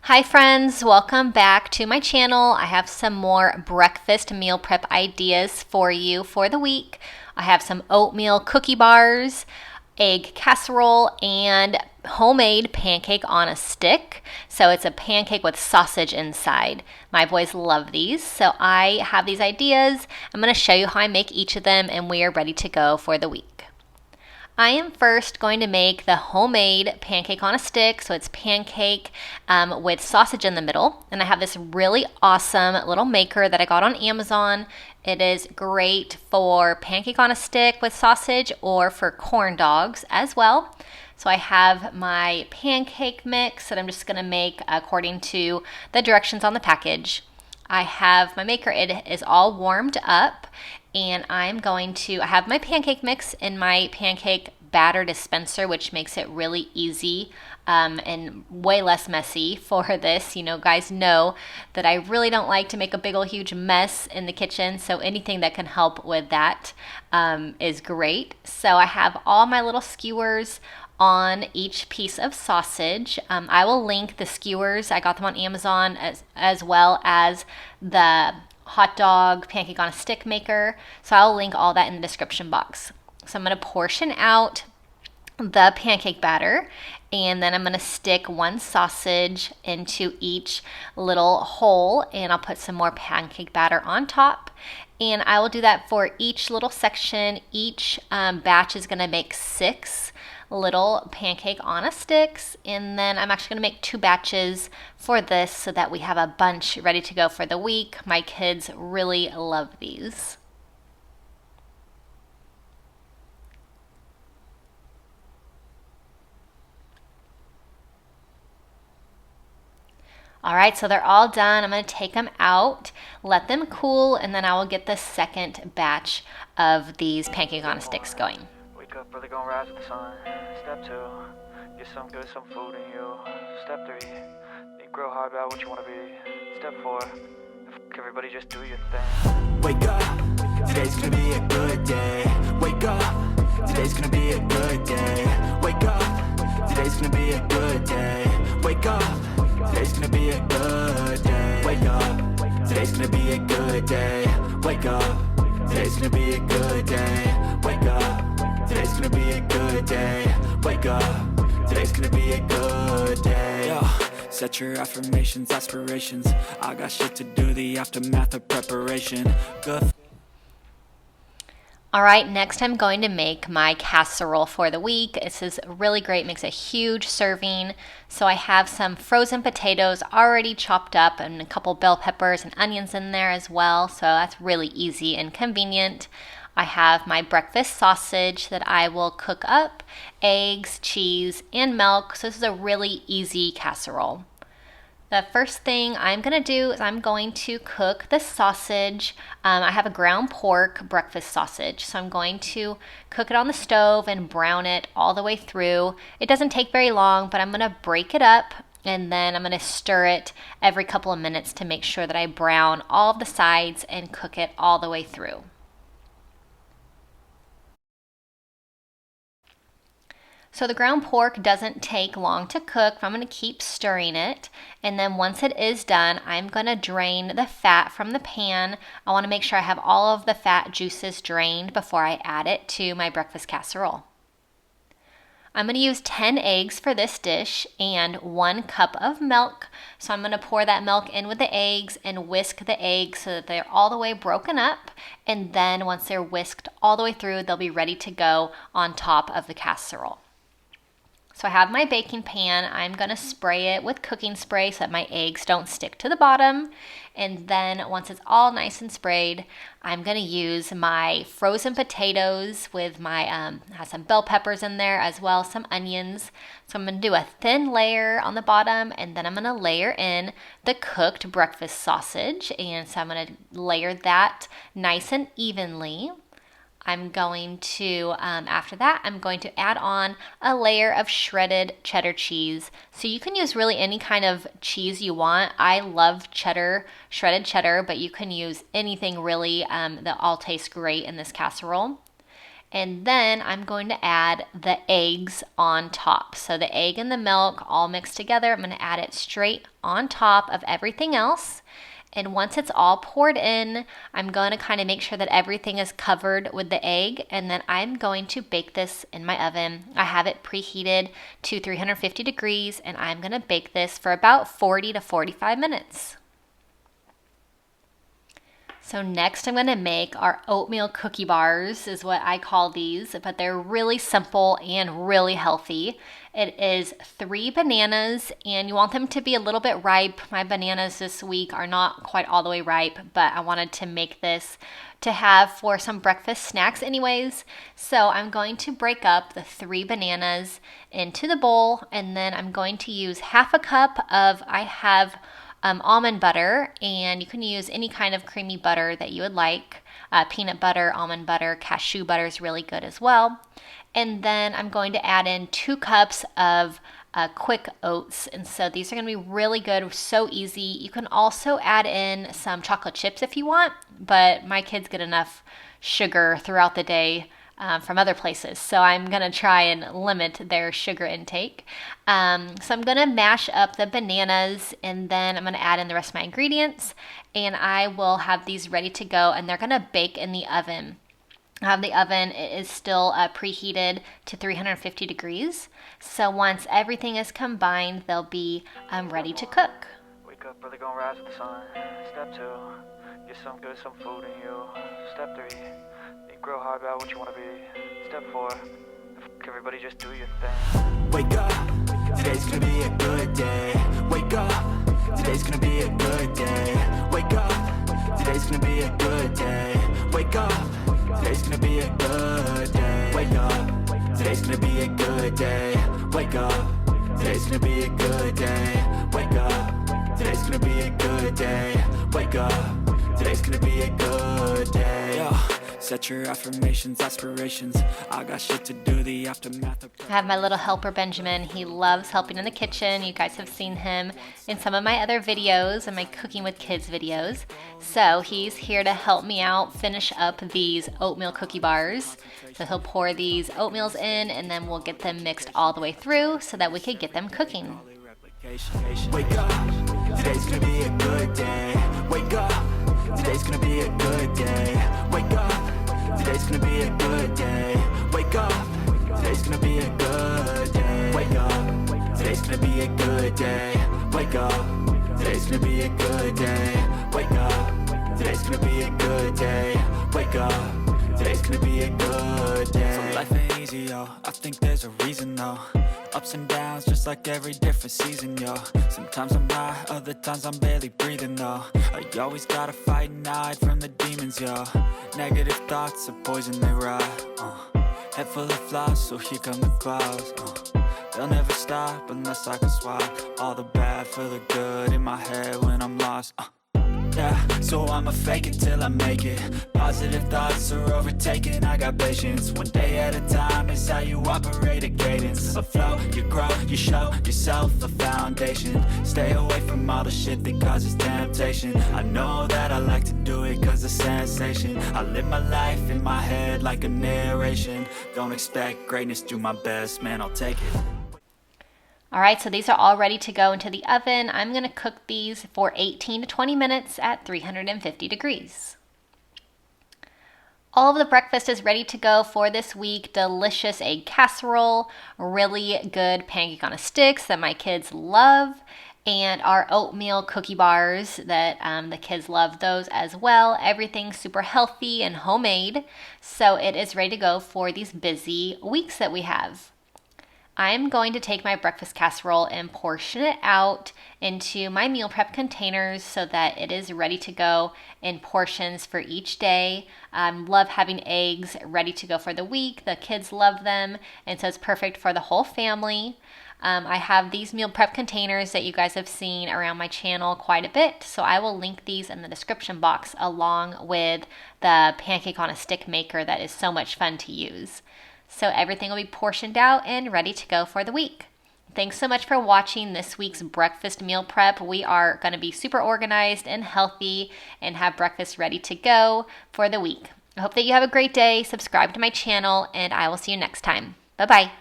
Hi friends, welcome back to my channel. I have some more breakfast meal prep ideas for you for the week. I have some oatmeal cookie bars, egg casserole, and homemade pancake on a stick. So it's a pancake with sausage inside. My boys love these, so I have these ideas. I'm going to show you how I make each of them, and we are ready to go for the week. I am first going to make the homemade pancake on a stick. So it's pancake with sausage in the middle. And I have this really awesome little maker that I got on Amazon. It is great for pancake on a stick with sausage or for corn dogs as well. So I have my pancake mix that I'm just going to make according to the directions on the package. I have my maker, it is all warmed up, and I have my pancake mix in my pancake batter dispenser, which makes it really easy and way less messy for this. You know, guys know that I really don't like to make a big old huge mess in the kitchen, so anything that can help with that is great. So I have all my little skewers on each piece of sausage. I will link the skewers. I got them on Amazon as well as the hot dog pancake on a stick maker. So I'll link all that in the description box. So I'm going to portion out the pancake batter, and then I'm going to stick one sausage into each little hole, and I'll put some more pancake batter on top. And I will do that for each little section. Each batch is going to make 6 little pancake on a sticks, and then I'm actually going to make 2 batches for this so that we have a bunch ready to go for the week. My kids really love these. All right, so they're all done. I'm going to take them out, let them cool, and then I will get the second batch of these pancake on a sticks going. Wake up early, gonna rise with the sun. Step 2, get some good, some food in you. Step 3, think real hard about what you wanna be. Step 4, everybody just do your thing. Wake up, today's gonna be a good day. Wake up, today's gonna be a good day. Wake up, today's gonna be a good day. Wake up, today's gonna be a good day. Wake up, today's gonna be a good day. Wake up, today's gonna be a good day. Wake up, today's gonna be a good day. Wake up, today's gonna be a good day. Yo, set your affirmations, aspirations. I got shit to do, the aftermath of preparation. Good. All right, next I'm going to make my casserole for the week. This is really great, makes a huge serving. So I have some frozen potatoes already chopped up and a couple bell peppers and onions in there as well. So that's really easy and convenient. I have my breakfast sausage that I will cook up, eggs, cheese, and milk. So this is a really easy casserole. The first thing I'm going to do is I'm going to cook the sausage. I have a ground pork breakfast sausage, so I'm going to cook it on the stove and brown it all the way through. It doesn't take very long, but I'm going to break it up, and then I'm going to stir it every couple of minutes to make sure that I brown all of the sides and cook it all the way through. So the ground pork doesn't take long to cook. I'm going to keep stirring it. And then once it is done, I'm going to drain the fat from the pan. I want to make sure I have all of the fat juices drained before I add it to my breakfast casserole. I'm going to use 10 eggs for this dish and 1 cup of milk. So I'm going to pour that milk in with the eggs and whisk the eggs so that they're all the way broken up. And then once they're whisked all the way through, they'll be ready to go on top of the casserole. So I have my baking pan. I'm going to spray it with cooking spray so that my eggs don't stick to the bottom. And then once it's all nice and sprayed, I'm going to use my frozen potatoes with my, has some bell peppers in there as well, some onions. So I'm going to do a thin layer on the bottom, and then I'm going to layer in the cooked breakfast sausage. And so I'm going to layer that nice and evenly. I'm going to, after that, I'm going to add on a layer of shredded cheddar cheese. So you can use really any kind of cheese you want. I love cheddar, shredded cheddar, but you can use anything really that all tastes great in this casserole. And then I'm going to add the eggs on top. So the egg and the milk all mixed together. I'm going to add it straight on top of everything else. And once it's all poured in, I'm going to kind of make sure that everything is covered with the egg. And then I'm going to bake this in my oven. I have it preheated to 350 degrees, and I'm going to bake this for about 40 to 45 minutes. So next I'm going to make our oatmeal cookie bars, is what I call these, but they're really simple and really healthy. It is 3 bananas, and you want them to be a little bit ripe. My bananas this week are not quite all the way ripe, but I wanted to make this to have for some breakfast snacks anyways. So I'm going to break up the 3 bananas into the bowl, and then I'm going to use half a cup of, I have almond butter, and you can use any kind of creamy butter that you would like. Peanut butter, almond butter, cashew butter is really good as well. And then I'm going to add in 2 cups of quick oats. And so these are going to be really good, so easy. You can also add in some chocolate chips if you want, but my kids get enough sugar throughout the day from other places. So I'm going to try and limit their sugar intake. So I'm going to mash up the bananas, and then I'm going to add in the rest of my ingredients, and I will have these ready to go, and they're going to bake in the oven. The oven is still preheated to 350 degrees. So once everything is combined, they'll be ready to cook. Wake up, really gonna rise with the sun. Step 2, get some good, some food in you. Step 3, think real hard about what you wanna be. Step 4, everybody just do your thing. Wake up, today's gonna be a good day. Wake up, today's gonna be a good day. Wake up, today's gonna be a good day. Wake up, today's gonna be a good day. Wake up, today's gonna be a good day. Wake up, today's gonna be a good day. Wake up, today's gonna be a good day. Wake up, today's gonna be a good day. Yo, set your affirmations, aspirations. I got shit to do, the aftermath of... I have my little helper Benjamin. He loves helping in the kitchen. You guys have seen him in some of my other videos and my cooking with kids videos. So he's here to help me out finish up these oatmeal cookie bars. So he'll pour these oatmeals in, and then we'll get them mixed all the way through so that we could get them cooking. Wake up, today's gonna be a good day. Wake up, today's gonna be a good day. Wake up, today's gonna be a good day. Wake up, today's gonna be a good day. Wake up, today's gonna be a good day. Wake up, today's gonna be a good day. Wake up, today's gonna be a good day. Wake up, today's gonna be a good day. So life ain't easy, yo. I think there's a reason, though. Ups and downs, just like every different season, yo. Sometimes I'm high, other times I'm barely breathing, though. I always gotta fight and hide from the demons, yo. Negative thoughts are poison, they ride. Head full of flies, so here come the clouds. They'll never stop unless I can swap all the bad for the good in my head when I'm lost. Yeah, so I'ma fake it till I make it. Positive thoughts are overtaken, I got patience. One day at a time is how you operate a cadence. A flow, you grow, you show yourself a foundation. Stay away from all the shit that causes temptation. I know that I like to do it cause it's sensation. I live my life in my head like a narration. Don't expect greatness, do my best, man, I'll take it. All right, so these are all ready to go into the oven. I'm going to cook these for 18 to 20 minutes at 350 degrees. All of the breakfast is ready to go for this week. Delicious egg casserole, really good pancake on a stick that my kids love, and our oatmeal cookie bars that the kids love those as well. Everything's super healthy and homemade, so it is ready to go for these busy weeks that we have. I'm going to take my breakfast casserole and portion it out into my meal prep containers so that it is ready to go in portions for each day. Love having eggs ready to go for the week. The kids love them, and so it's perfect for the whole family. I have these meal prep containers that you guys have seen around my channel quite a bit, so I will link these in the description box along with the pancake on a stick maker that is so much fun to use. So everything will be portioned out and ready to go for the week. Thanks so much for watching this week's breakfast meal prep. We are going to be super organized and healthy and have breakfast ready to go for the week. I hope that you have a great day. Subscribe to my channel, and I will see you next time. Bye-bye.